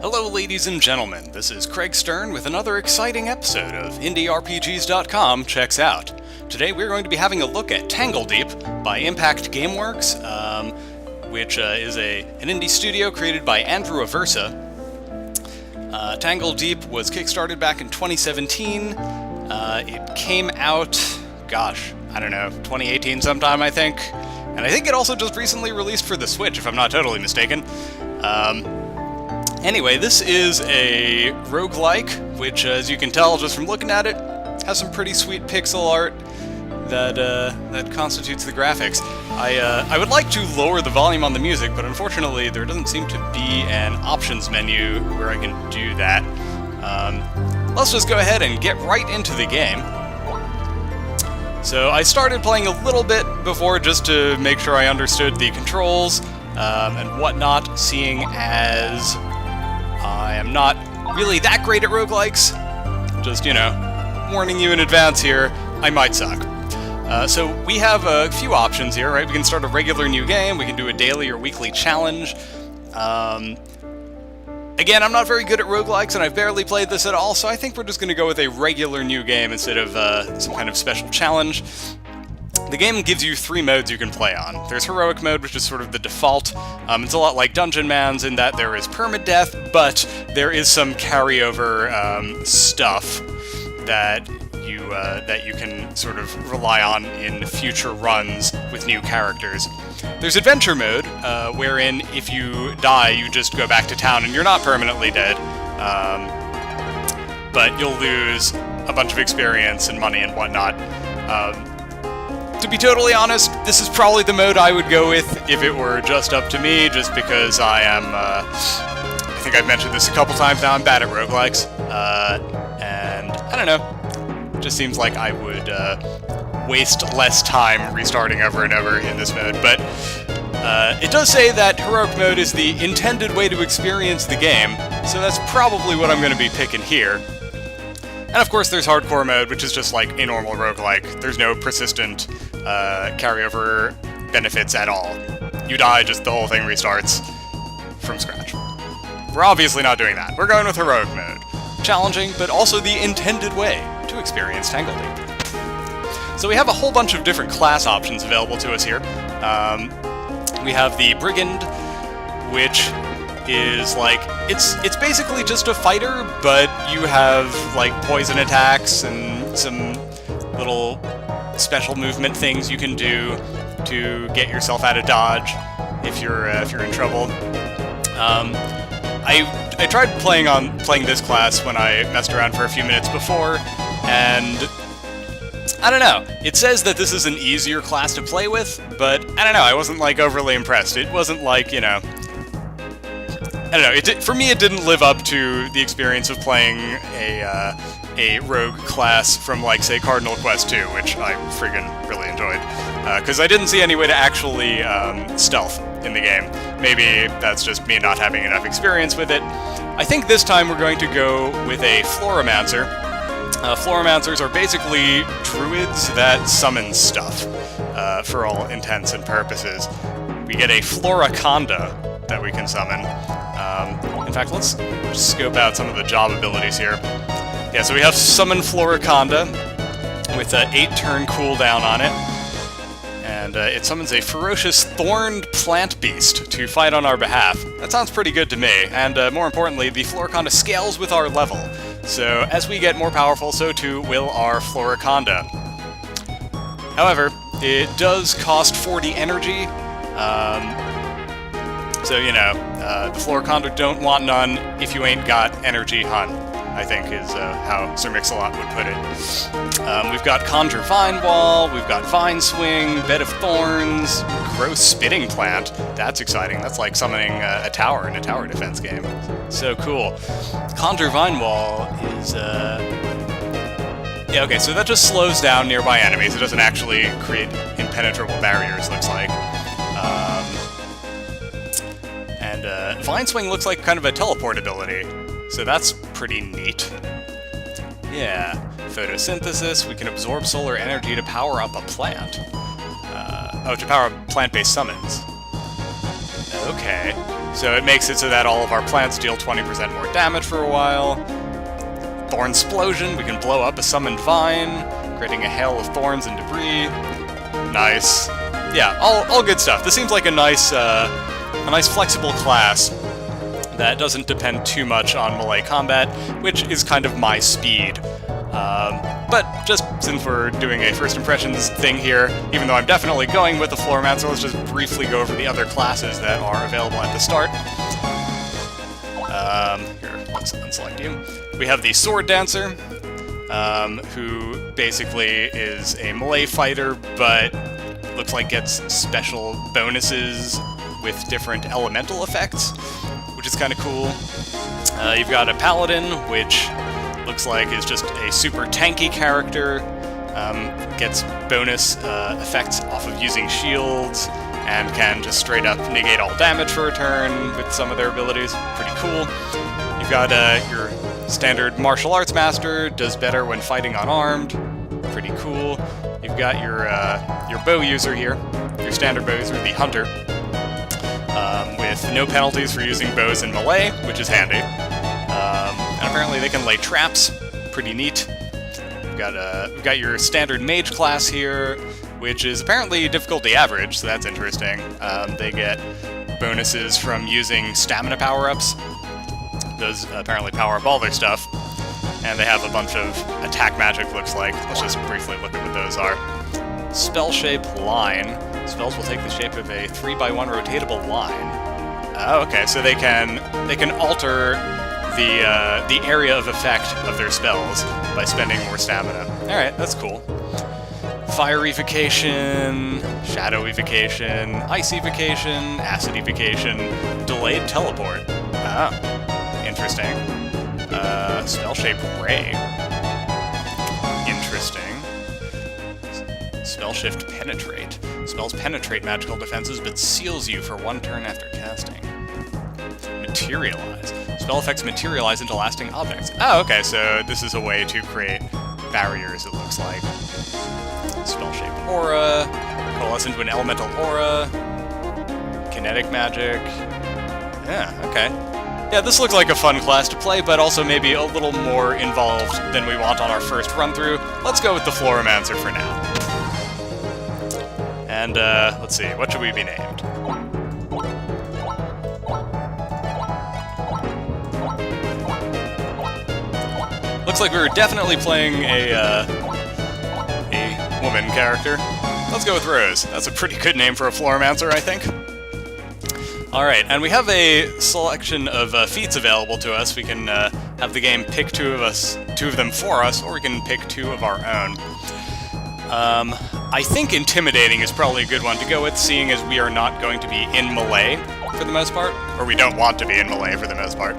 Hello ladies and gentlemen, this is Craig Stern with another exciting episode of IndieRPGs.com Checks Out. Today we're going to be having a look at Tangledeep by Impact Gameworks, which is an indie studio created by Andrew Aversa. Tangledeep was kickstarted back in 2017. It came out, 2018 sometime I think. And I think it also just recently released for the Switch, if I'm not totally mistaken. Anyway, this is a roguelike, which, as you can tell just from looking at it, has some pretty sweet pixel art that constitutes the graphics. I would like to lower the volume on the music, but unfortunately there doesn't seem to be an options menu where I can do that. Let's just go ahead and get right into the game. So I started playing a little bit before just to make sure I understood the controls and whatnot, seeing as I am not really that great at roguelikes. Just, warning you in advance here, I might suck. So we have a few options here, right? We can start a regular new game, we can do a daily or weekly challenge. Again, I'm not very good at roguelikes, and I've barely played this at all, so I think we're just going to go with a regular new game instead of some kind of special challenge. The game gives you 3 modes you can play on. There's Heroic Mode, which is sort of the default. It's a lot like Dungeon Man's in that there is permadeath, but there is some carryover stuff that you can sort of rely on in future runs with new characters. There's Adventure Mode, wherein if you die, you just go back to town and you're not permanently dead, but you'll lose a bunch of experience and money and whatnot. To be totally honest, this is probably the mode I would go with if it were just up to me, just because I am, I think I've mentioned this a couple times now, I'm bad at roguelikes, and I don't know, it just seems like I would waste less time restarting over and over in this mode, but it does say that Heroic Mode is the intended way to experience the game, so that's probably what I'm going to be picking here. And of course there's Hardcore Mode, which is just like a normal roguelike. There's no persistent carryover benefits at all. You die, just the whole thing restarts from scratch. We're obviously not doing that. We're going with Heroic Mode. Challenging, but also the intended way to experience Tangledeep. So we have a whole bunch of different class options available to us here. We have the Brigand, which is like, it's basically just a fighter, but you have like poison attacks and some little special movement things you can do to get yourself out of dodge if you're in trouble. I tried playing this class when I messed around for a few minutes before, and I don't know. It says that this is an easier class to play with, but I don't know. I wasn't like overly impressed. It wasn't like, I don't know, for me it didn't live up to the experience of playing a rogue class from, like, say, Cardinal Quest 2, which I friggin' really enjoyed. Because I didn't see any way to actually stealth in the game. Maybe that's just me not having enough experience with it. I think this time we're going to go with a Floromancer. Floromancers are basically druids that summon stuff, for all intents and purposes. We get a Floraconda that we can summon. In fact, let's scope out some of the job abilities here. Yeah, so we have Summon Floraconda with an 8-turn cooldown on it. And it summons a ferocious thorned plant beast to fight on our behalf. That sounds pretty good to me, and more importantly, the Floraconda scales with our level. So as we get more powerful, so too will our Floraconda. However, it does cost 40 energy. So, the Floraconda don't want none if you ain't got energy, hun, I think is how Sir Mix-a-Lot would put it. We've got Conjure Vine Wall, we've got Vine Swing, Bed of Thorns, Gross Spitting Plant. That's exciting. That's like summoning a tower in a tower defense game. So cool. Conjure Vine Wall is, yeah, okay, so that just slows down nearby enemies. It doesn't actually create impenetrable barriers, looks like. And Vine Swing looks like kind of a teleport ability, so that's pretty neat. Yeah, photosynthesis, we can absorb solar energy to power up a plant. To power up plant-based summons. Okay, So it makes it so that all of our plants deal 20% more damage for a while. Thorn Explosion, we can blow up a summoned vine, creating a hail of thorns and debris. Nice. Yeah, all good stuff. This seems like a nice flexible class that doesn't depend too much on melee combat, which is kind of my speed. But just since we're doing a first impressions thing here, even though I'm definitely going with the Floormancer, let's just briefly go over the other classes that are available at the start. Here, let's unselect you. We have the Sword Dancer, who basically is a melee fighter, but looks like gets special bonuses with different elemental effects, which is kind of cool. You've got a Paladin, which looks like is just a super tanky character, gets bonus effects off of using shields, and can just straight up negate all damage for a turn with some of their abilities. Pretty cool. You've got your standard martial arts master, does better when fighting unarmed. Pretty cool. You've got your bow user here, your standard bow user, the hunter, with no penalties for using bows in melee, which is handy. And apparently they can lay traps. Pretty neat. We've got your standard mage class here, which is apparently difficulty average, so that's interesting. They get bonuses from using stamina power-ups. Those apparently power up all their stuff. And they have a bunch of attack magic, looks like. Let's just briefly look at what those are. Spell shape line. Spells will take the shape of a 3x1 rotatable line. Okay, so they can alter the area of effect of their spells by spending more stamina. Alright, that's cool. Fire evocation, shadow evocation, ice evocation, acid evocation, delayed teleport. Interesting. Spell shape ray. Interesting. Spell shift penetrate. Spells penetrate magical defenses but seals you for 1 turn after casting. Materialize. Spell effects materialize into lasting objects. Oh, okay, so this is a way to create barriers, it looks like. Spell shape aura. Coalesce into an elemental aura. Kinetic magic. Yeah, okay. Yeah, this looks like a fun class to play, but also maybe a little more involved than we want on our first run-through. Let's go with the Floormancer for now. And, let's see, what should we be named? Looks like we were definitely playing a woman character. Let's go with Rose. That's a pretty good name for a Floormancer, I think. Alright, and we have a selection of feats available to us. We can have the game pick two of them for us, or we can pick 2 of our own. I think Intimidating is probably a good one to go with, seeing as we are not going to be in melee for the most part, or we don't want to be in melee for the most part.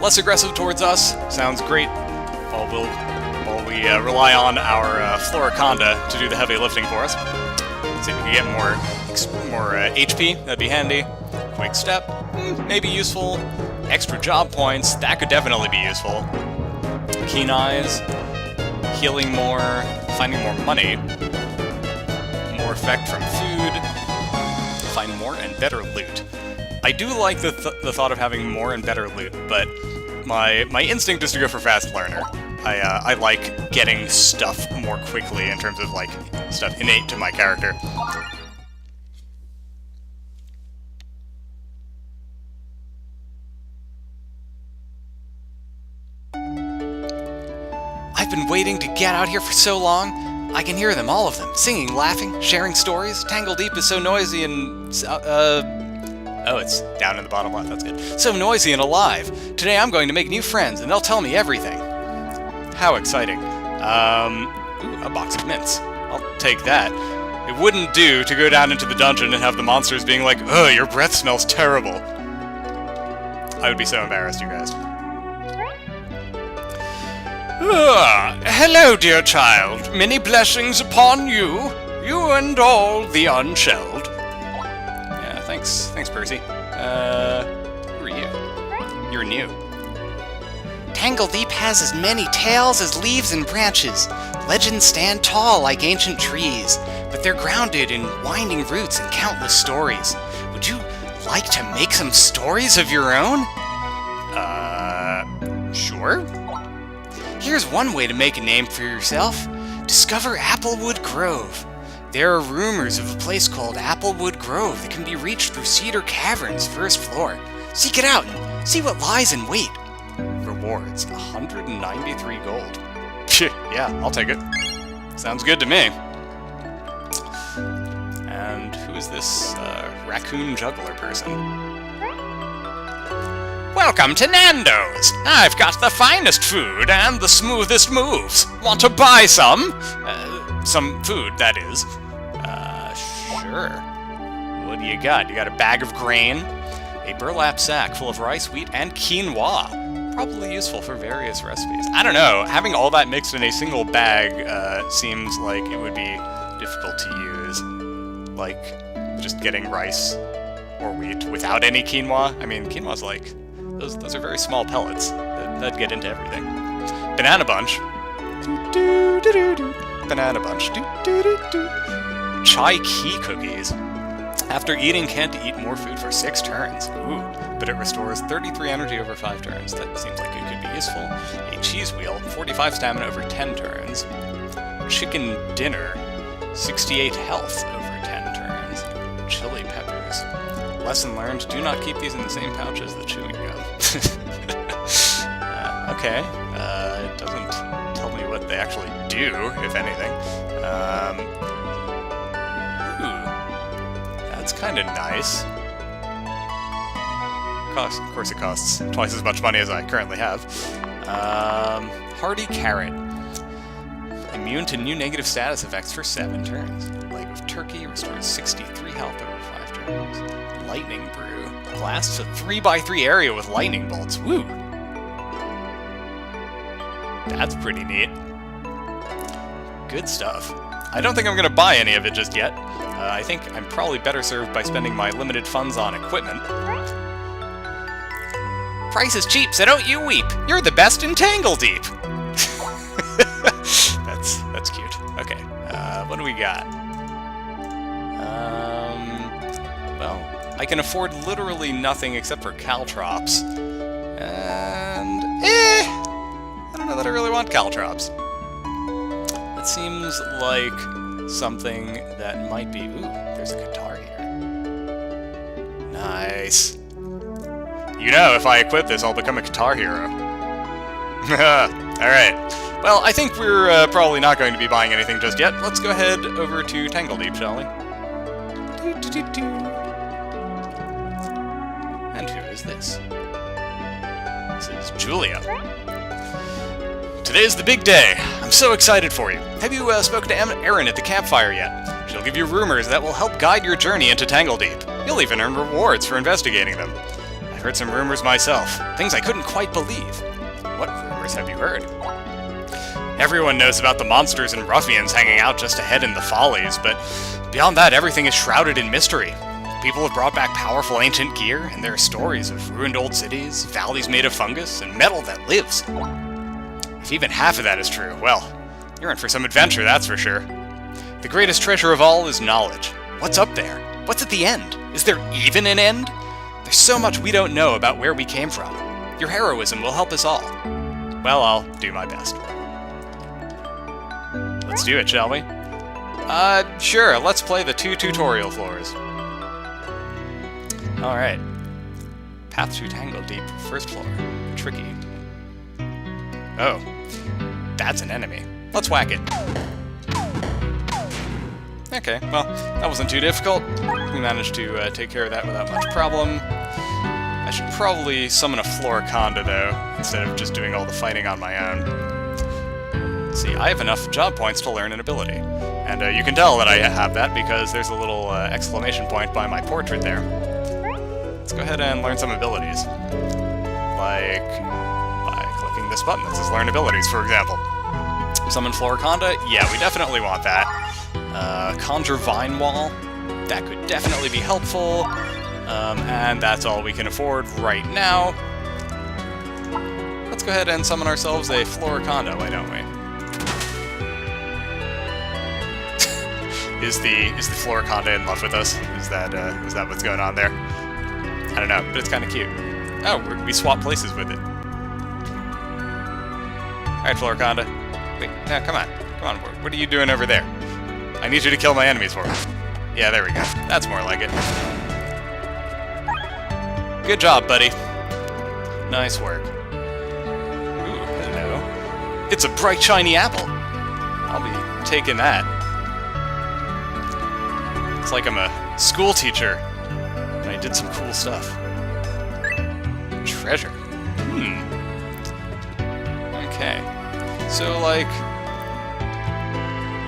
Less aggressive towards us, sounds great, while we rely on our Floriconda to do the heavy lifting for us. Let's see if we can get more HP, that'd be handy. Quick step, maybe useful. Extra job points, that could definitely be useful. Keen eyes, healing more, finding more money, more effect from food, find more and better loot. I do like the thought of having more and better loot, but my instinct is to go for fast learner. I like getting stuff more quickly in terms of, like, stuff innate to my character. I've been waiting to get out here for so long. I can hear them, all of them, singing, laughing, sharing stories. Tangledeep is so noisy and, oh, it's down in the bottom left, that's good. So noisy and alive. Today I'm going to make new friends, and they'll tell me everything. How exciting. Ooh, a box of mints. I'll take that. It wouldn't do to go down into the dungeon and have the monsters being like, ugh, your breath smells terrible. I would be so embarrassed, you guys. Hello, dear child. Many blessings upon you. You and all the unshelled. Yeah, thanks, Percy. Who are you? You're new. Tangledeep has as many tales as leaves and branches. Legends stand tall like ancient trees, but they're grounded in winding roots and countless stories. Would you like to make some stories of your own? Sure? Here's one way to make a name for yourself. Discover Applewood Grove. There are rumors of a place called Applewood Grove that can be reached through Cedar Cavern's first floor. Seek it out and see what lies in wait. Rewards, 193 gold. Yeah, I'll take it. Sounds good to me. And who is this raccoon juggler person? Welcome to Nando's! I've got the finest food and the smoothest moves. Want to buy some? Some food, that is. Sure. What do you got? You got a bag of grain, a burlap sack full of rice, wheat, and quinoa. Probably useful for various recipes. I don't know, having all that mixed in a single bag seems like it would be difficult to use. Like, just getting rice or wheat without any quinoa. I mean, quinoa's like... Those are very small pellets. That'd get into everything. Banana bunch. Banana bunch. Chai key cookies. After eating, can't eat more food for 6 turns. Ooh, but it restores 33 energy over 5 turns. That seems like it could be useful. A cheese wheel, 45 stamina over 10 turns. Chicken dinner, 68 health over 10 turns. Chili peppers. Lesson learned, do not keep these in the same pouch as the chewing gum. Okay, it doesn't tell me what they actually do, if anything. Ooh, that's kind of nice. Of course it costs twice as much money as I currently have. Hardy carrot. Immune to new negative status effects for 7 turns. Leg of turkey restores 63 health over 5 turns. Lightning brew. Blasts a 3x3 area with lightning bolts. Woo! That's pretty neat. Good stuff. I don't think I'm going to buy any of it just yet. I think I'm probably better served by spending my limited funds on equipment. Price is cheap, so don't you weep. You're the best in Tangledeep. That's cute. Okay, what do we got? Well, I can afford literally nothing except for caltrops. And, I don't know that I really want caltrops. It seems like something that might be... Ooh, there's a guitar here. Nice. You know, if I equip this, I'll become a guitar hero. Alright. Well, I think we're probably not going to be buying anything just yet. Let's go ahead over to Tangledeep, shall we? And who is this? This is Julia. Today's the big day. I'm so excited for you. Have you spoken to Erin at the campfire yet? She'll give you rumors that will help guide your journey into Tangledeep. You'll even earn rewards for investigating them. I've heard some rumors myself, things I couldn't quite believe. What rumors have you heard? Everyone knows about the monsters and ruffians hanging out just ahead in the Follies, but beyond that, everything is shrouded in mystery. People have brought back powerful ancient gear, and there are stories of ruined old cities, valleys made of fungus, and metal that lives. If even half of that is true, well, you're in for some adventure, that's for sure. The greatest treasure of all is knowledge. What's up there? What's at the end? Is there even an end? There's so much we don't know about where we came from. Your heroism will help us all. Well, I'll do my best. Let's do it, shall we? Sure, let's play the 2 tutorial floors. Alright. Path to Tangledeep, first floor. Tricky. Oh. That's an enemy. Let's whack it. Okay, well, that wasn't too difficult. We managed to take care of that without much problem. I should probably summon a Floriconda, though, instead of just doing all the fighting on my own. Let's see, I have enough job points to learn an ability. And you can tell that I have that because there's a little exclamation point by my portrait there. Let's go ahead and learn some abilities. Like by clicking this button that says Learn Abilities, for example. Summon Floriconda? Yeah, we definitely want that. Conjure Vine Wall? That could definitely be helpful. And that's all we can afford right now. Let's go ahead and summon ourselves a Floriconda, why don't we? Is the Floriconda in love with us? Is that what's going on there? I don't know, but it's kind of cute. Oh, we swap places with it. Alright, Floriconda. Wait, no, come on. Come on, what are you doing over there? I need you to kill my enemies for me. Yeah, there we go. That's more like it. Good job, buddy. Nice work. Ooh, hello. It's a bright, shiny apple. I'll be taking that. It's like I'm a school teacher, and I did some cool stuff. Treasure. Okay. So, like...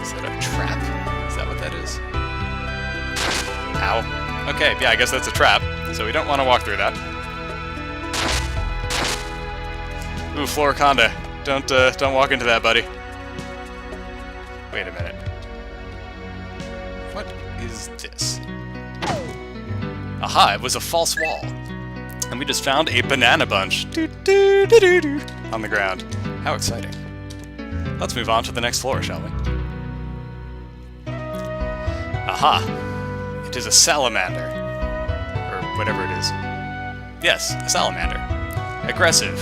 Is that a trap? Is that what that is? Ow. Okay, yeah, I guess that's a trap. So we don't want to walk through that. Ooh, Floriconda. Don't walk into that, buddy. Wait a minute. What is this? Aha, it was a false wall. And we just found a banana bunch on the ground. How exciting. Let's move on to the next floor, shall we? Aha! It is a salamander. Or whatever it is. Yes, a salamander. Aggressive.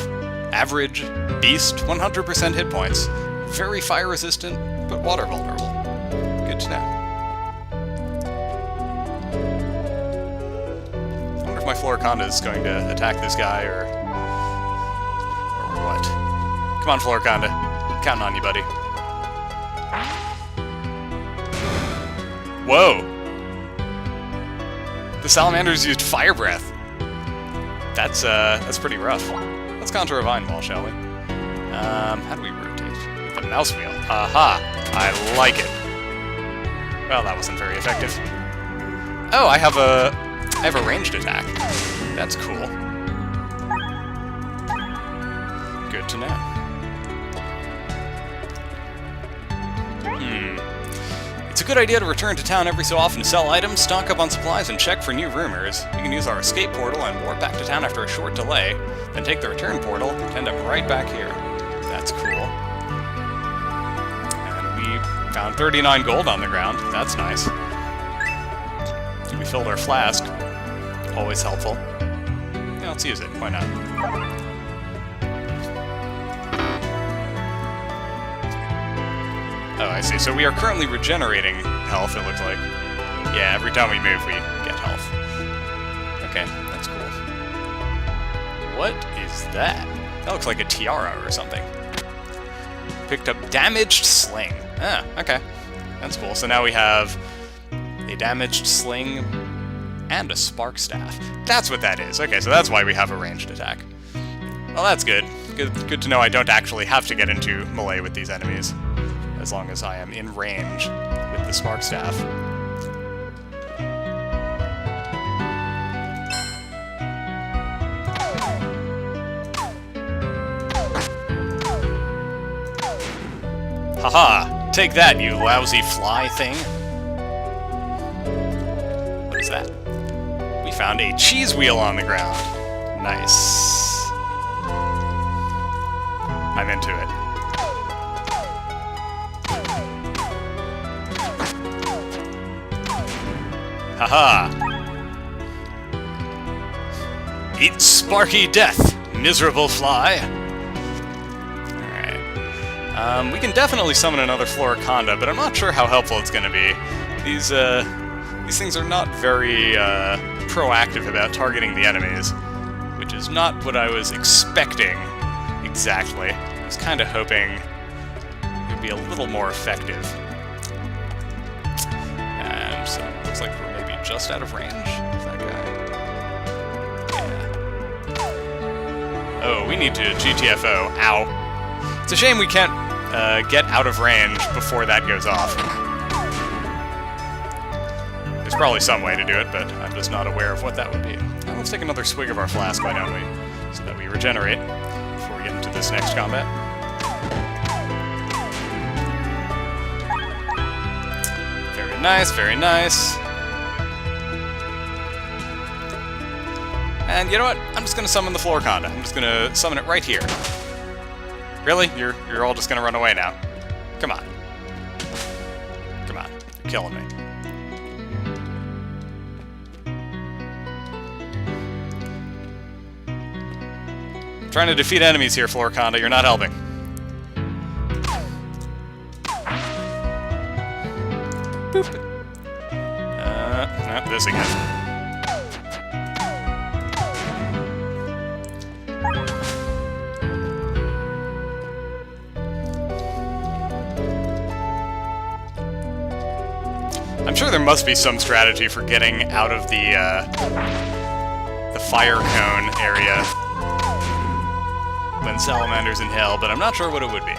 Average. Beast. 100% hit points. Very fire resistant, but water vulnerable. Good to know. I wonder if my Floriconda is going to attack this guy, or what? Come on, Floriconda. Counting on you, buddy. Whoa! The salamanders used fire breath. That's pretty rough. Let's conjure a vine wall, shall we? How do we rotate? With the mouse wheel. Aha! I like it. Well, that wasn't very effective. Oh, I have a ranged attack. That's cool. Good to know. It's a good idea to return to town every so often to sell items, stock up on supplies, and check for new rumors. You can use our escape portal and warp back to town after a short delay, then take the return portal and end up right back here. That's cool. And we found 39 gold on the ground. That's nice. We filled our flask. Always helpful. Yeah, let's use it. Why not? Oh, I see. So we are currently regenerating health, it looks like. Yeah, every time we move, we get health. Okay, that's cool. What is that? That looks like a tiara or something. Picked up damaged sling. Ah, okay. That's cool. So now we have a damaged sling and a spark staff. That's what that is. Okay, so that's why we have a ranged attack. Well, that's good. Good to know I don't actually have to get into melee with these enemies, as long as I am in range with the spark staff. Haha! Take that, you lousy fly thing! What is that? We found a cheese wheel on the ground. Nice. I'm into it. Haha! Eat sparky death, miserable fly! Alright. We can definitely summon another Floriconda, but I'm not sure how helpful it's gonna be. These things are not very, proactive about targeting the enemies, which is not what I was expecting, exactly. I was kinda hoping it would be a little more effective. So it looks like we're maybe just out of range of that guy. Yeah. Oh, we need to GTFO. Ow. It's a shame we can't get out of range before that goes off. There's probably some way to do it, but I'm just not aware of what that would be. Now let's take another swig of our flask, why don't we? So that we regenerate before we get into this next combat. Nice, very nice. And you know what? I'm just gonna summon the Floriconda. I'm just gonna summon it right here. Really? You're all just gonna run away now? Come on. Come on. You're killing me. Trying to defeat enemies here, Floriconda. You're not helping. Boop. Not this again. I'm sure there must be some strategy for getting out of the fire cone area when Salamander's in hell, but I'm not sure what it would be.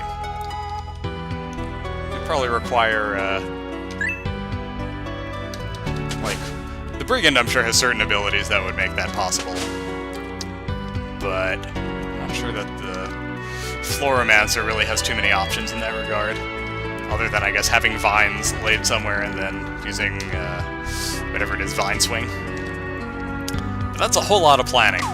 It'd probably require, like, the Brigand, I'm sure, has certain abilities that would make that possible. But I'm not sure that the Floromancer really has too many options in that regard. Other than, I guess, having vines laid somewhere and then using, whatever it is, Vine Swing. But that's a whole lot of planning.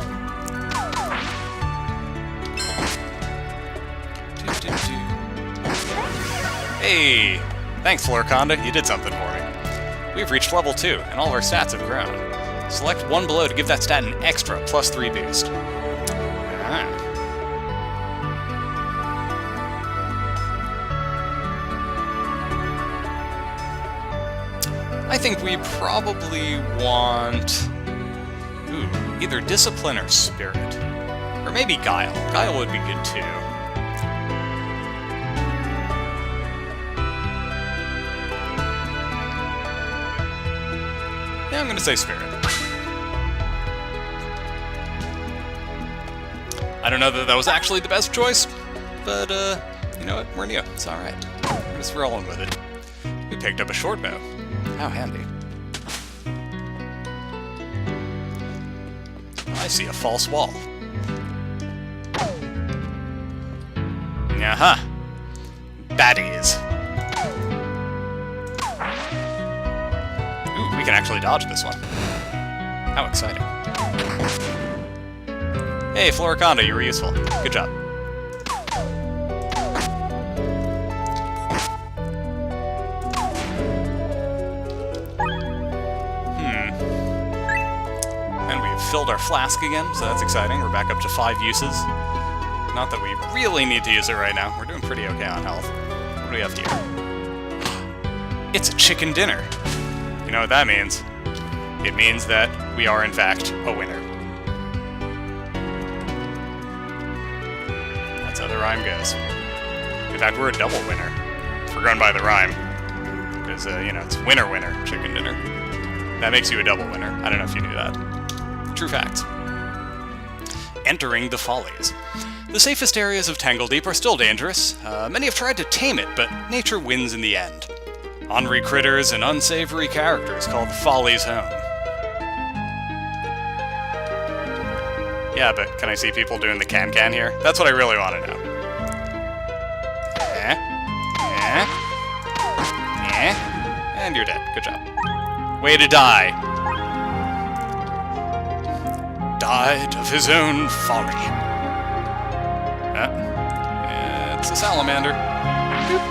Hey! Thanks, Floriconda. You did something for me. We've reached level 2, and all of our stats have grown. Select one below to give that stat an extra +3 boost. Ah. I think we probably want... either Discipline or Spirit. Or maybe Guile. Guile would be good too. Yeah, I'm gonna say Spirit. I don't know that that was actually the best choice, but, you know what? We're new. It's alright. We're just rolling with it. We picked up a short bow. How handy. I see a false wall. Aha! Baddies. Ooh, we can actually dodge this one. How exciting. Hey, Floriconda, you were useful. Good job. And we've filled our flask again, so that's exciting. We're back up to 5 uses. Not that we really need to use it right now. We're doing pretty okay on health. What do we have here? It's a chicken dinner. You know what that means? It means that we are, in fact, a winner. That's how the rhyme goes. In fact, we're a double winner, if we're going by the rhyme. Because, you know, it's winner, winner, chicken dinner. That makes you a double winner. I don't know if you knew that. True facts. Entering the Follies. The safest areas of Tangledeep are still dangerous. Many have tried to tame it, but nature wins in the end. Ornery critters and unsavory characters call the Follies home. Yeah, but can I see people doing the can-can here? That's what I really want to know. And you're dead. Good job. Way to die. Died of his own folly. It's a salamander. Boop.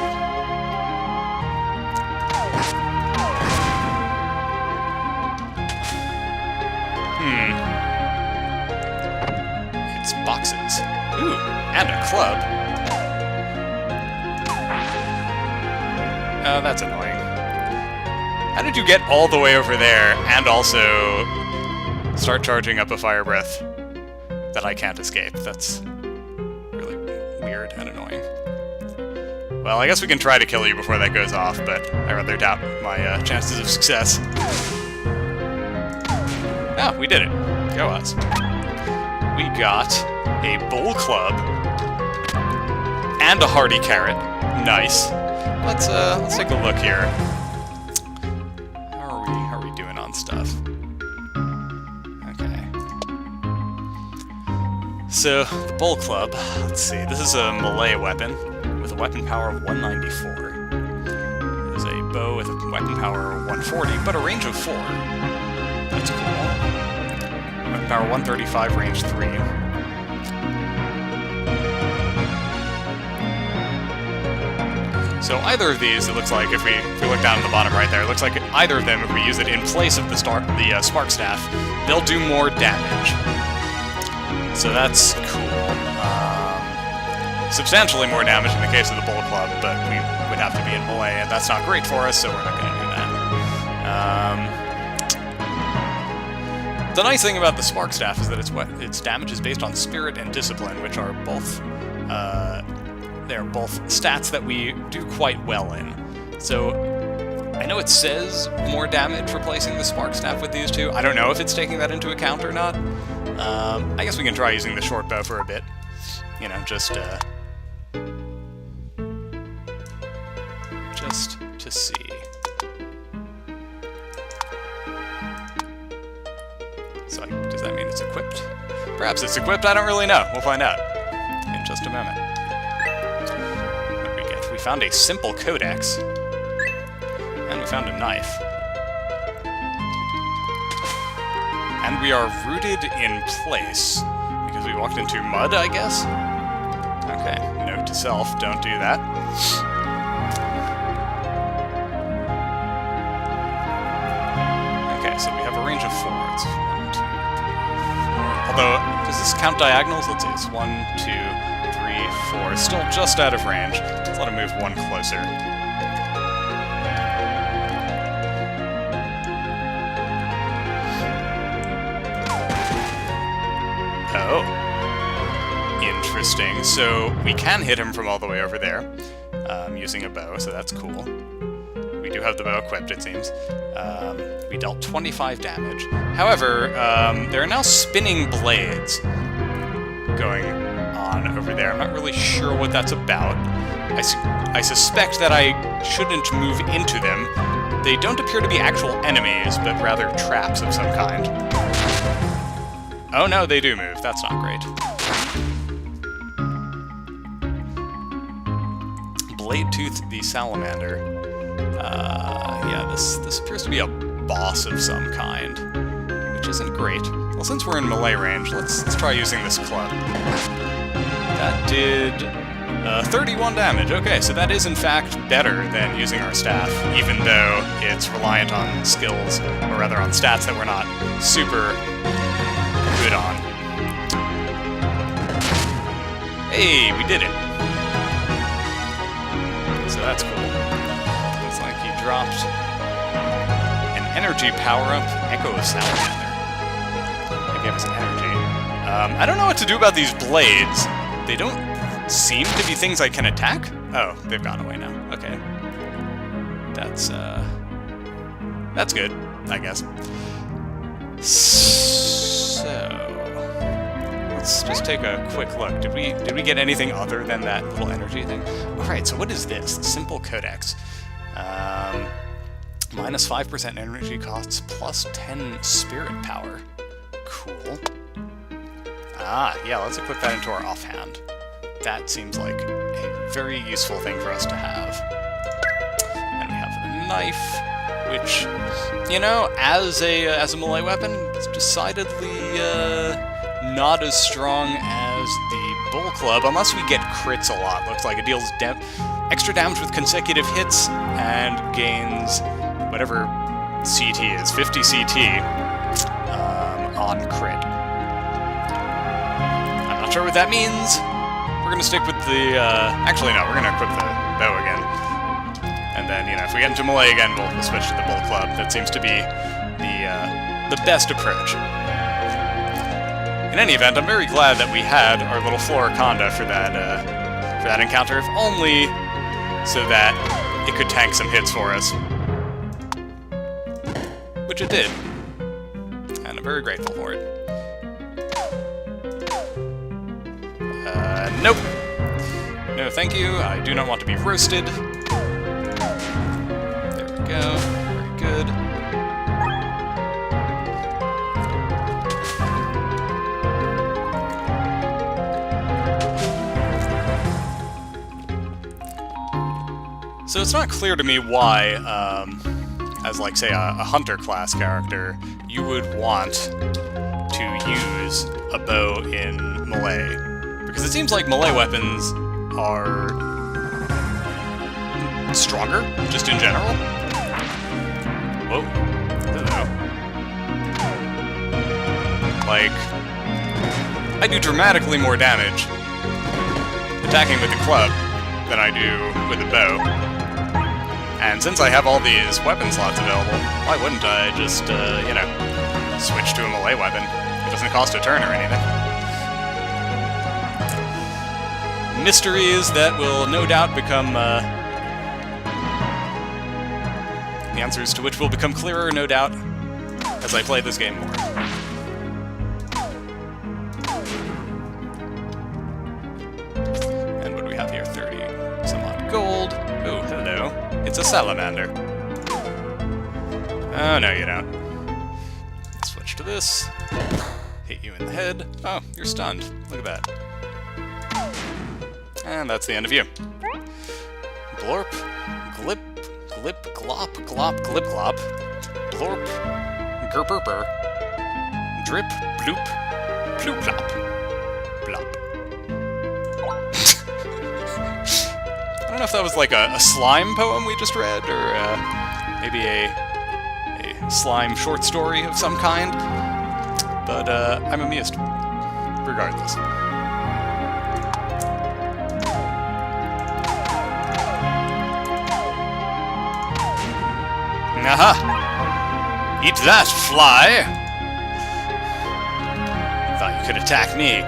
It's boxes. Ooh, and a club. Oh, that's annoying. How did you get all the way over there and also start charging up a fire breath that I can't escape? That's really weird and annoying. Well, I guess we can try to kill you before that goes off, but I rather doubt my chances of success. Oh, we did it. Go us. We got a bull club and a hardy carrot. Nice. Let's take a look here. How are we doing on stuff? Okay. So the bull club. Let's see. This is a melee weapon with a weapon power of 194. There's a bow with a weapon power of 140, but a range of 4. That's cool. Weapon power 135, range 3. So either of these, it looks like, if we look down at the bottom right there, it looks like either of them, if we use it in place of the spark staff, they'll do more damage. So that's cool. Substantially more damage in the case of the Bull Club, but we would have to be in melee, and that's not great for us, so we're not going to do that. The nice thing about the Spark Staff is that its damage is based on Spirit and Discipline, which are both they're both stats that we do quite well in. So I know it says more damage replacing the Spark Staff with these two. I don't know if it's taking that into account or not. I guess we can try using the short bow for a bit. You know, just to see. So, does that mean it's equipped? Perhaps it's equipped, I don't really know. We'll find out in just a moment. What did we get? We found a simple codex. And we found a knife. And we are rooted in place. Because we walked into mud, I guess? Okay, note to self, don't do that. Okay, so we have a range of 4. It's 1, 2, 3, 4. Although, does this count diagonals? Let's see, it's 1, 2, 3, 4. Still just out of range. Let's let him move 1 closer. Oh. Interesting. So we can hit him from all the way over there, using a bow, so that's cool. We do have the bow equipped, it seems. We dealt 25 damage. However, there are now spinning blades going on over there. I'm not really sure what that's about. I suspect that I shouldn't move into them. They don't appear to be actual enemies, but rather traps of some kind. Oh no, they do move. That's not great. Bladetooth the Salamander. Yeah, this appears to be a boss of some kind, which isn't great. Well, since we're in melee range, let's try using this club. That did 31 damage. Okay, so that is in fact better than using our staff, even though it's reliant on skills, or rather on stats that we're not super good on. Hey, we did it. So that's cool. Looks like he dropped an energy power-up, Echo Salamander. That gave us energy. I don't know what to do about these blades. They don't seem to be things I can attack? Oh, they've gone away now. Okay. That's good, I guess. So let's just take a quick look. Did we get anything other than that little energy thing? Alright, so what is this? The simple codex. Minus 5% energy costs, plus 10 spirit power. Cool. Ah, yeah, let's equip that into our offhand. That seems like a very useful thing for us to have. And we have the knife, which, you know, as a melee weapon, it's decidedly not as strong as the Bull Club, unless we get crits a lot. Looks like it deals extra damage with consecutive hits and gains whatever CT is, 50 CT on crit. I'm not sure what that means. We're gonna stick with the, actually no, we're gonna equip the bow again. And then, you know, if we get into melee again, we'll switch to the Bull Club. That seems to be the best approach. In any event, I'm very glad that we had our little Floriconda for that encounter, if only so that it could tank some hits for us. Which it did. And I'm very grateful for it. Nope. No, thank you. I do not want to be roasted. There we go. Very good. So it's not clear to me why, as like, say, a hunter class character, you would want to use a bow in melee. Because it seems like melee weapons are stronger, just in general. Whoa. Hello. Like, I do dramatically more damage attacking with the club than I do with the bow. And since I have all these weapon slots available, why wouldn't I just, you know, switch to a melee weapon? It doesn't cost a turn or anything. Mysteries that will no doubt become, the answers to which will become clearer, no doubt, as I play this game more. And what do we have here? 30 some odd gold. Oh, hello. It's a salamander. Oh, no you don't. Switch to this. Hit you in the head. Oh, you're stunned. Look at that. And that's the end of you. Blorp. Glip. Glip. Glop. Glop. Glip. Glop. Blorp. Gerberber. Drip. Bloop. Ploop. Plop. Blop. I don't know if that was like a slime poem we just read, or maybe a slime short story of some kind, but I'm amused, regardless. Aha! Eat that, fly! Thought you could attack me.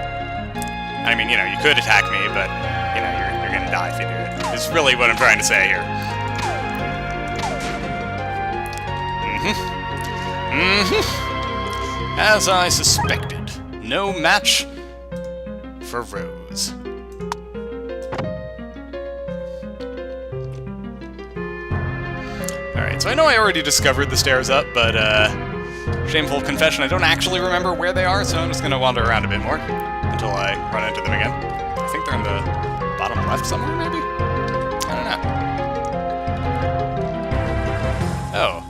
I mean, you know, you could attack me, but, you know, you're gonna die if you do it. Is really what I'm trying to say here. As I suspected, no match for Rose. Alright, so I know I already discovered the stairs up, but, shameful confession, I don't actually remember where they are, so I'm just gonna wander around a bit more until I run into them again. I think they're in the bottom left somewhere, maybe? I don't know. Oh.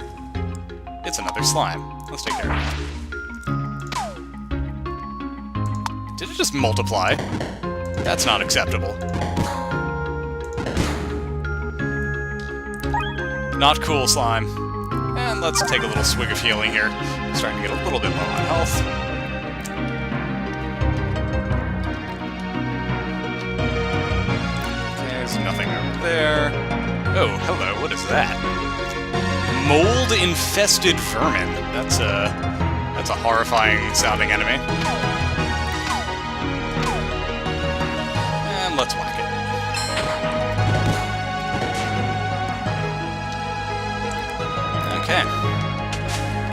It's another slime. Let's take care of it. Did it just multiply? That's not acceptable. Not cool, slime. And let's take a little swig of healing here. I'm starting to get a little bit low on health. Okay, there's nothing over there. Oh, hello, what is that? Mold-infested vermin. That's a horrifying sounding enemy. And let's whack it. Okay.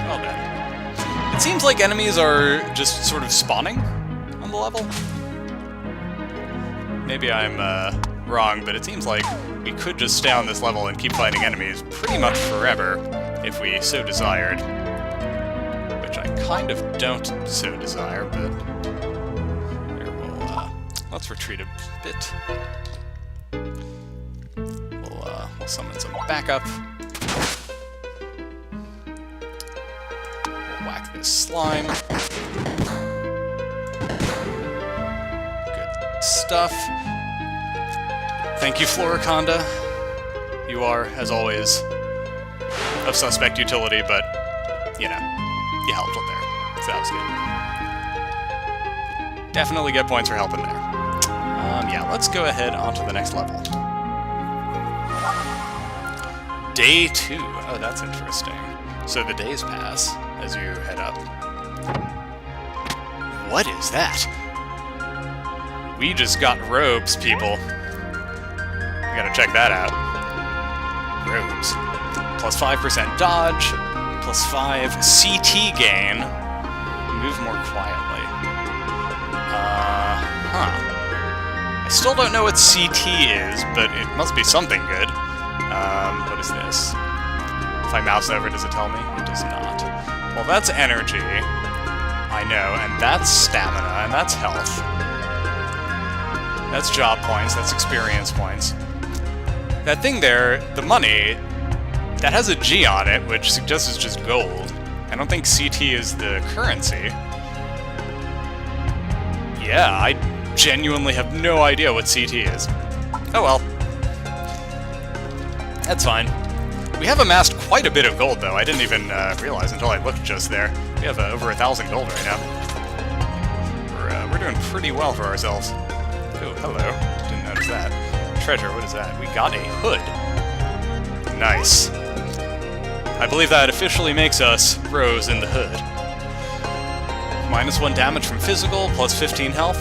Well done. It seems like enemies are just sort of spawning on the level. Maybe I'm wrong, but it seems like we could just stay on this level and keep fighting enemies pretty much forever, if we so desired. Which I kind of don't so desire, but... Here, let's retreat a bit. We'll summon some backup. We'll whack this slime. Good stuff. Thank you, Floriconda. You are, as always, of suspect utility, but, you know, you helped up there, so that was good. Definitely get points for helping there. Yeah, let's go ahead onto the next level. Day 2. Oh, that's interesting. So the days pass as you head up. What is that? We just got robes, people. We gotta check that out. Robes. Plus 5% dodge, plus 5 CT gain. Move more quietly. I still don't know what CT is, but it must be something good. What is this? If I mouse over, does it tell me? It does not. Well, that's energy. I know, and that's stamina, and that's health. That's job points, that's experience points. That thing there, the money, that has a G on it, which suggests it's just gold. I don't think CT is the currency. Yeah, I genuinely have no idea what CT is. Oh well. That's fine. We have amassed quite a bit of gold, though. I didn't even realize until I looked just there. We have over 1,000 gold right now. We're doing pretty well for ourselves. Oh, hello. Didn't notice that. Treasure, what is that? We got a hood. Nice. I believe that officially makes us Rose in the Hood. -1 damage from physical, plus 15 health.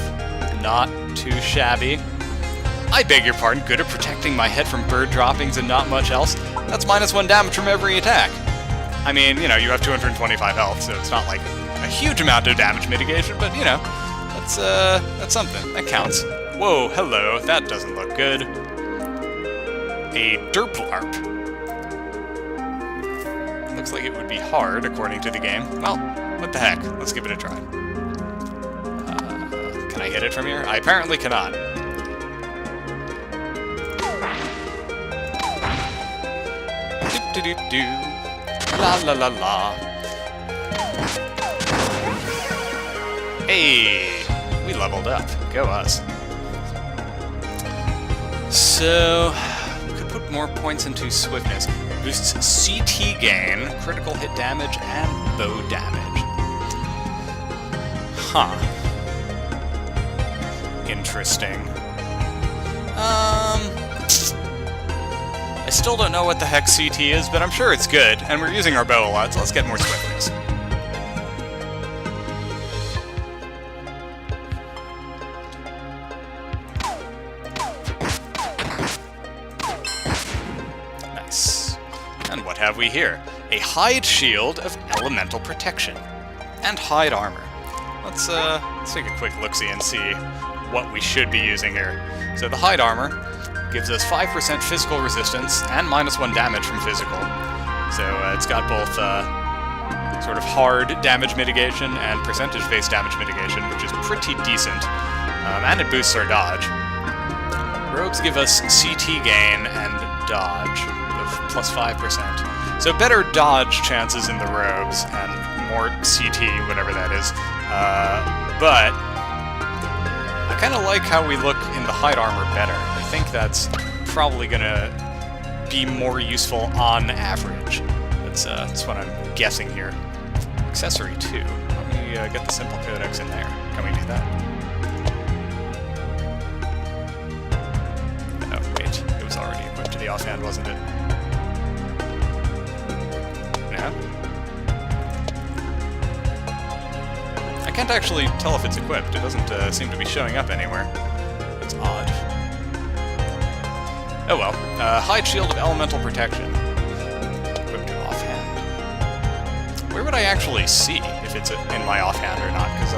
Not too shabby. I beg your pardon, good at protecting my head from bird droppings and not much else. That's -1 damage from every attack. I mean, you know, you have 225 health, so it's not like a huge amount of damage mitigation, but, you know, that's something. That counts. Whoa, hello, that doesn't look good. A derplarp. Looks like it would be hard, according to the game. Well, what the heck, let's give it a try. Can I hit it from here? I apparently cannot. Do-do-do-do. La la la la. Hey! We leveled up. Go us. So, we could put more points into swiftness. Boosts CT gain, critical hit damage, and bow damage. Huh. Interesting. I still don't know what the heck CT is, but I'm sure it's good, and we're using our bow a lot, so let's get more swiftness. Nice. And what have we here? A hide shield of elemental protection. And hide armor. Let's take a quick look-see and see what we should be using here. So the hide armor gives us 5% physical resistance and -1 damage from physical. So it's got both sort of hard damage mitigation and percentage-based damage mitigation, which is pretty decent. And it boosts our dodge. Robes give us CT gain and dodge of plus 5%. So better dodge chances in the robes and more CT, whatever that is. But I kind of like how we look in the hide armor better. I think that's probably going to be more useful on average. That's what I'm guessing here. Accessory 2. Let me get the simple codex in there. Can we do that? Oh, wait. It was already equipped to the offhand, wasn't it? No? I can't actually tell if it's equipped. It doesn't seem to be showing up anywhere. It's odd. Oh well. Hide shield of elemental protection. Equipped to offhand. Where would I actually see if it's in my offhand or not? Because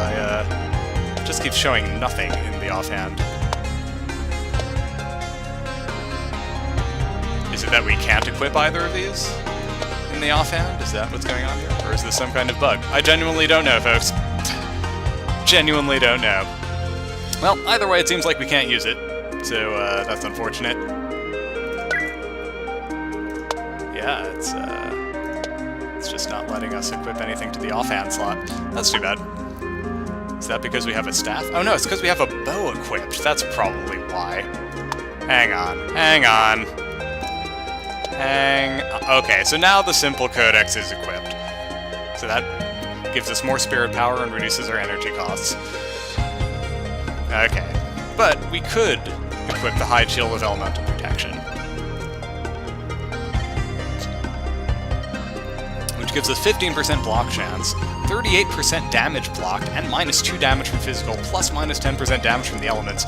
it just keeps showing nothing in the offhand. Is it that we can't equip either of these in the offhand? Is that what's going on here? Or is this some kind of bug? I genuinely don't know, folks. Genuinely don't know. Well, either way, it seems like we can't use it, so that's unfortunate. Yeah, it's just not letting us equip anything to the offhand slot. That's too bad. Is that because we have a staff? Oh no, it's because we have a bow equipped. That's probably why. Hang on. Okay, so now the simple codex is equipped. So that gives us more spirit power and reduces our energy costs. Okay, but we could equip the hide shield of elemental protection, which gives us 15% block chance, 38% damage blocked, and -2 damage from physical, plus -10% damage from the elements.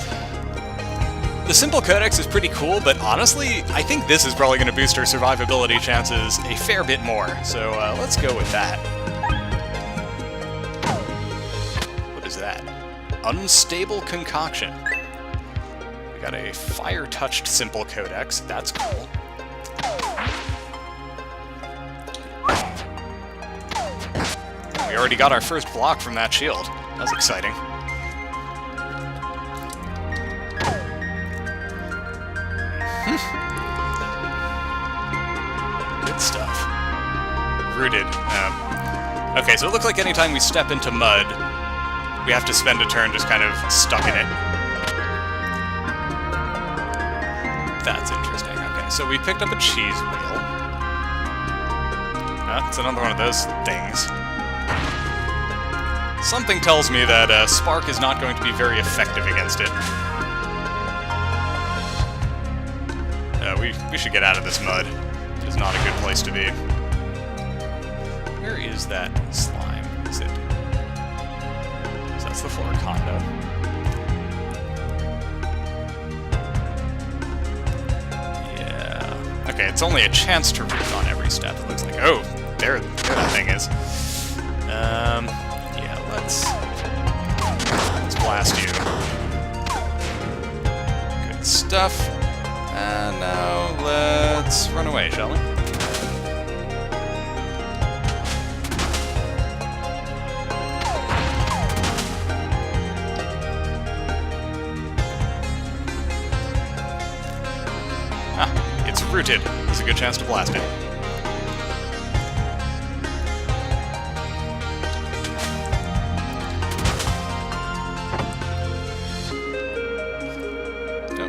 The simple codex is pretty cool, but honestly, I think this is probably going to boost our survivability chances a fair bit more, so let's go with that. That? Unstable concoction. We got a fire-touched simple codex. That's cool. We already got our first block from that shield. That's exciting. Good stuff. Rooted. Okay, so it looks like anytime we step into mud, we have to spend a turn just kind of stuck in it. That's interesting. Okay, so we picked up a cheese wheel. It's another one of those things. Something tells me that Spark is not going to be very effective against it. We should get out of this mud. It is not a good place to be. Where is that slime? Is it? So that's the Floriconda. Yeah. Okay, it's only a chance to root on every step, it looks like. Oh, there that thing is. Yeah, let's blast you. Good stuff. And now let's run away, shall we? Ah, it's rooted. There's a good chance to blast it.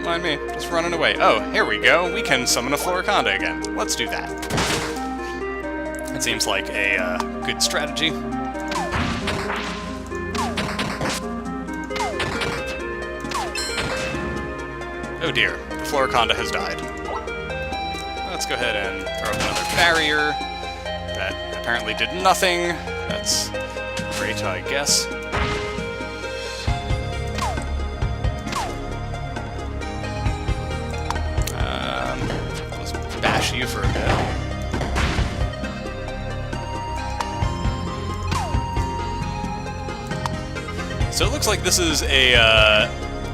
Mind me, just running away. Oh, here we go. We can summon a Floriconda again. Let's do that. That seems like a good strategy. Oh dear, the Floriconda has died. Let's go ahead and throw up another barrier. That apparently did nothing. That's great, I guess. You for a bit. So it looks like this is a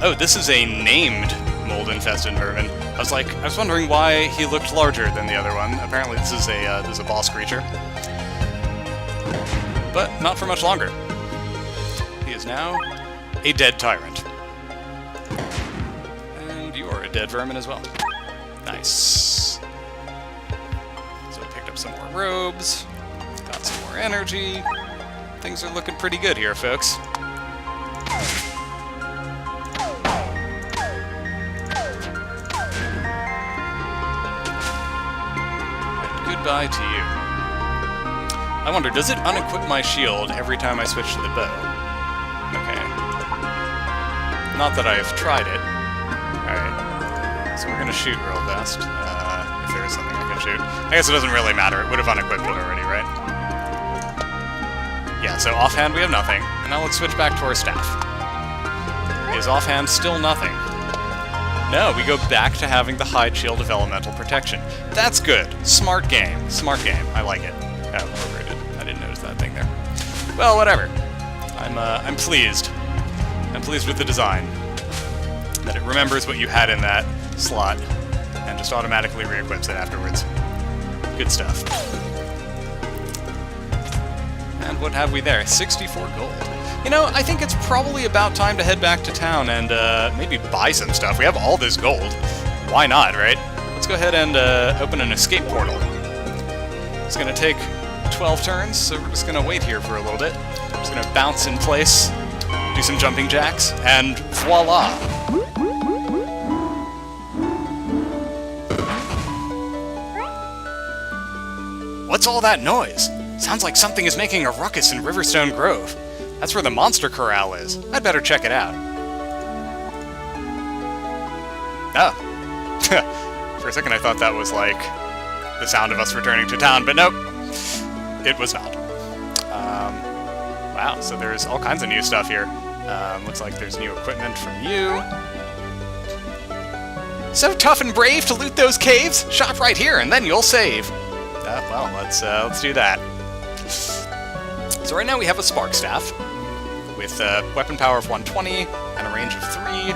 oh, this is a named mold-infested vermin. I was wondering why he looked larger than the other one. Apparently this is a boss creature, but not for much longer. He is now a dead tyrant, and you are a dead vermin as well. Nice. Some more robes, got some more energy. Things are looking pretty good here, folks. And goodbye to you. I wonder, does it unequip my shield every time I switch to the bow? Okay. Not that I've tried it. Alright. So we're gonna shoot real fast. If there is something I can shoot. I guess it doesn't really matter. It would have unequipped it already, right? Yeah, so offhand we have nothing. And now let's switch back to our staff. Is offhand still nothing? No, we go back to having the hide shield of elemental protection. That's good. Smart game. Smart game. I like it. Oh, overrated. I didn't notice that thing there. Well, whatever. I'm pleased. I'm pleased with the design. That it remembers what you had in that slot and just automatically re-equips it afterwards. Good stuff. And what have we there? 64 gold. You know, I think it's probably about time to head back to town and maybe buy some stuff. We have all this gold. Why not, right? Let's go ahead and open an escape portal. It's gonna take 12 turns, so we're just gonna wait here for a little bit. I'm just gonna bounce in place, do some jumping jacks, and voila! What's all that noise? Sounds like something is making a ruckus in Riverstone Grove. That's where the monster corral is. I'd better check it out. Oh. For a second I thought that was like the sound of us returning to town, but nope. It was not. Wow, so there's all kinds of new stuff here. Looks like there's new equipment from you. So tough and brave to loot those caves? Shop right here and then you'll save. Well, let's do that. So right now we have a Spark Staff with weapon power of 120 and a range of 3.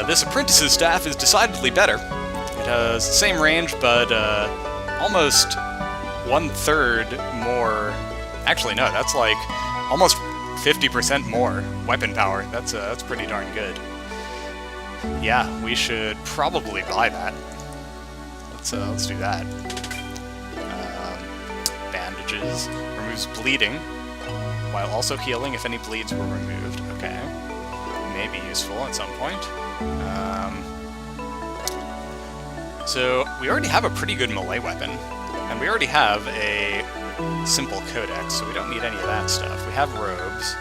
This Apprentice's Staff is decidedly better. It has the same range, but almost 1/3 more. Actually, no, that's like almost 50% more weapon power. That's pretty darn good. Yeah, we should probably buy that. Let's do that. Bandages removes bleeding while also healing if any bleeds were removed. Okay, may be useful at some point. So we already have a pretty good melee weapon. And we already have a simple codex, so we don't need any of that stuff. We have robes.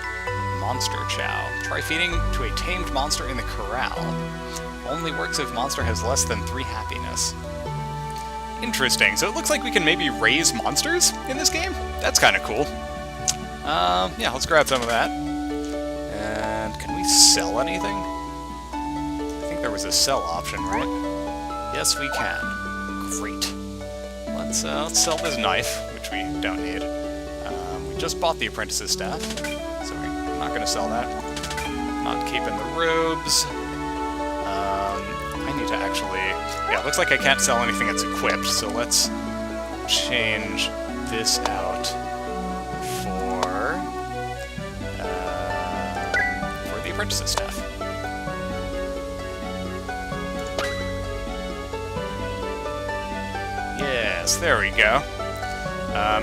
Monster chow. Try feeding to a tamed monster in the corral. Only works if monster has less than 3 happiness. Interesting. So it looks like we can maybe raise monsters in this game? That's kind of cool. Yeah, let's grab some of that. And can we sell anything? I think there was a sell option, right? Yes, we can. Great. Let's sell this knife, which we don't need. We just bought the apprentice's staff, so we're not going to sell that. Not keeping the robes. I need to actually... Yeah, it looks like I can't sell anything that's equipped, so let's change this out for the apprentice's staff. Yes, there we go.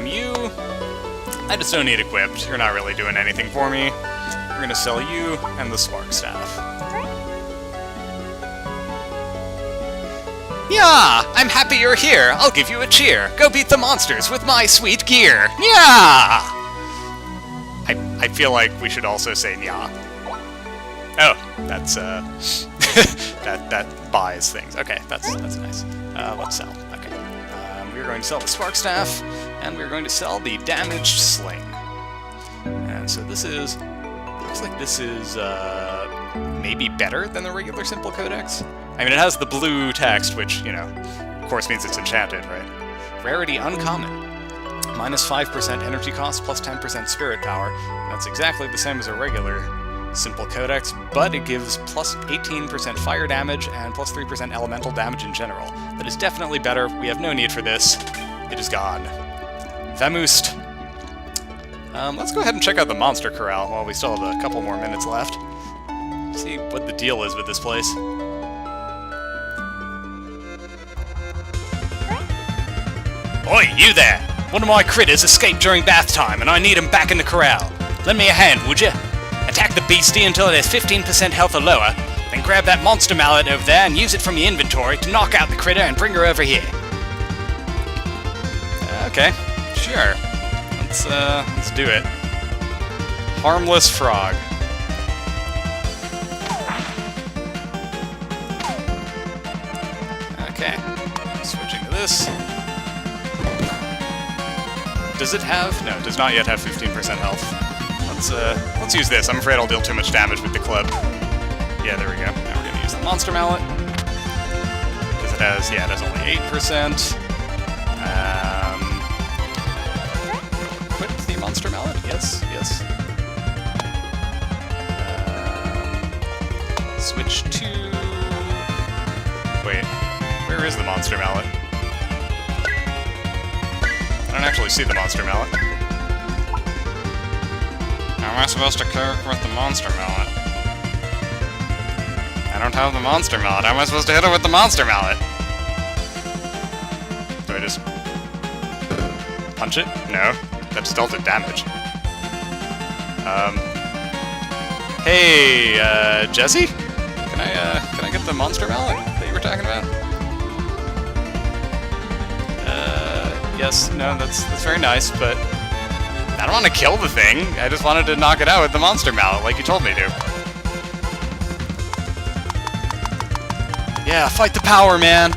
You... I just don't need equipped. You're not really doing anything for me. We're gonna sell you and the spark staff. Yeah, I'm happy you're here. I'll give you a cheer. Go beat the monsters with my sweet gear. Yeah! I feel like we should also say nya. Oh, that's, that buys things. Okay, that's nice. Let's sell. Okay. We're going to sell the spark staff, and we're going to sell the damaged sling. And so this is... Looks like this is, maybe better than the regular simple codex. I mean, it has the blue text, which, you know, of course means it's enchanted, right? Rarity uncommon. Minus 5% energy cost, plus 10% spirit power. That's exactly the same as a regular simple codex, but it gives plus 18% fire damage and plus 3% elemental damage in general. That is definitely better. We have no need for this. It is gone. Vamoost. Let's go ahead and check out the monster corral while we still have a couple more minutes left. See what the deal is with this place. Oi, you there! One of my critters escaped during bath time, and I need him back in the corral. Lend me a hand, would you? Attack the beastie until it has 15% health or lower, then grab that monster mallet over there and use it from your inventory to knock out the critter and bring her over here. Okay, sure. Let's do it. Harmless frog. Okay, switching to this. Does it have? No, it does not yet have 15% health. Let's use this. I'm afraid I'll deal too much damage with the club. Yeah, there we go. Now we're gonna use the monster mallet. Because it has only 8%. Equip the monster mallet? Yes. Switch to... Wait, where is the monster mallet? I don't actually see the monster mallet. How am I supposed to cook with the monster mallet? I don't have the monster mallet. How am I supposed to hit it with the monster mallet? Do I just... punch it? No. That just dealt it damage. Hey, Jesse? Can I get the monster mallet that you were talking about? Yes, no, that's very nice, but I don't want to kill the thing. I just wanted to knock it out with the monster mallet, like you told me to. Yeah, fight the power, man.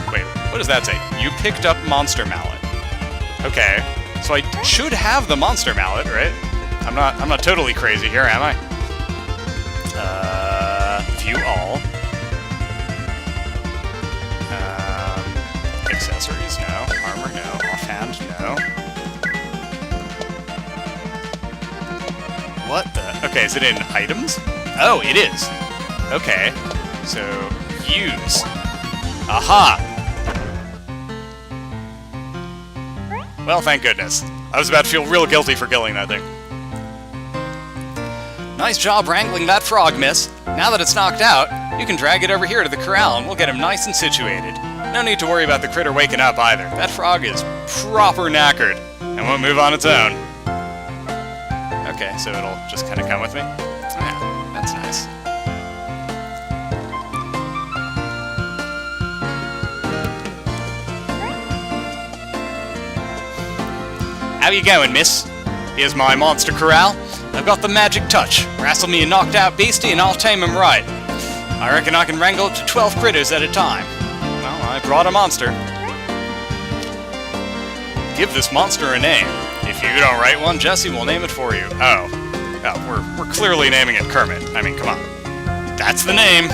Wait, what does that say? You picked up monster mallet. Okay, so I should have the monster mallet, right? I'm not totally crazy here, am I? View all. Accessories, no. Armor, no. Offhand, no. What the? Okay, is it in items? Oh, it is. Okay, so use. Aha! Well, thank goodness. I was about to feel real guilty for killing that thing. Nice job wrangling that frog, miss. Now that it's knocked out, you can drag it over here to the corral and we'll get him nice and situated. No need to worry about the critter waking up either. That frog is proper knackered and won't move on its own. Okay, so it'll just kind of come with me? Yeah, that's nice. how you going, miss? Here's my monster corral. I've got the magic touch. Wrestle me a knocked out beastie and I'll tame him right. I reckon I can wrangle up to 12 critters at a time. Well, I brought a monster. Give this monster a name. If you don't write one, Jesse will name it for you. Oh, we're clearly naming it Kermit. I mean, come on. That's the name.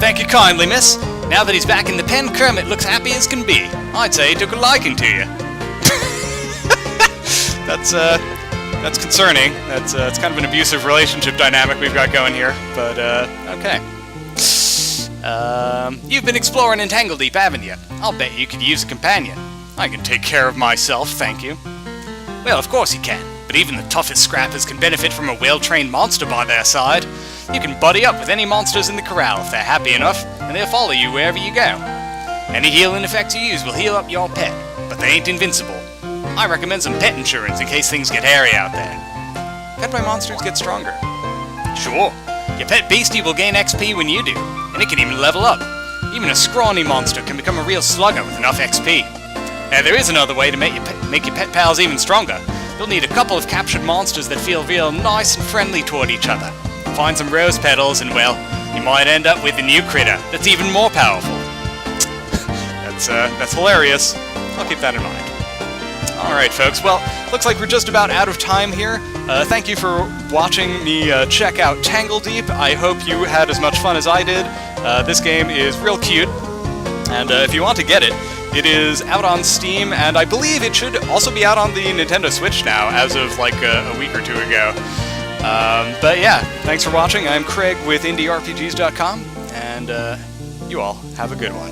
Thank you kindly, miss. Now that he's back in the pen, Kermit looks happy as can be. I'd say he took a liking to you. That's concerning. It's kind of an abusive relationship dynamic we've got going here, but, okay. You've been exploring in Tangledeep, haven't you? I'll bet you could use a companion. I can take care of myself, thank you. Well, of course you can, but even the toughest scrappers can benefit from a well-trained monster by their side. You can buddy up with any monsters in the corral if they're happy enough, and they'll follow you wherever you go. Any healing effects you use will heal up your pet, but they ain't invincible. I recommend some pet insurance in case things get hairy out there. Can my monsters get stronger? Sure. Your pet beastie will gain XP when you do, and it can even level up. Even a scrawny monster can become a real slugger with enough XP. Now, there is another way to make your pet pals even stronger. You'll need a couple of captured monsters that feel real nice and friendly toward each other. Find some rose petals and, well, you might end up with a new critter that's even more powerful. That's hilarious. I'll keep that in mind. Alright, folks, well, looks like we're just about out of time here. Thank you for watching me check out Tangledeep. I hope you had as much fun as I did. This game is real cute, and if you want to get it, it is out on Steam, and I believe it should also be out on the Nintendo Switch now, as of like a week or two ago. But yeah, thanks for watching. I'm Craig with IndieRPGs.com, and you all have a good one.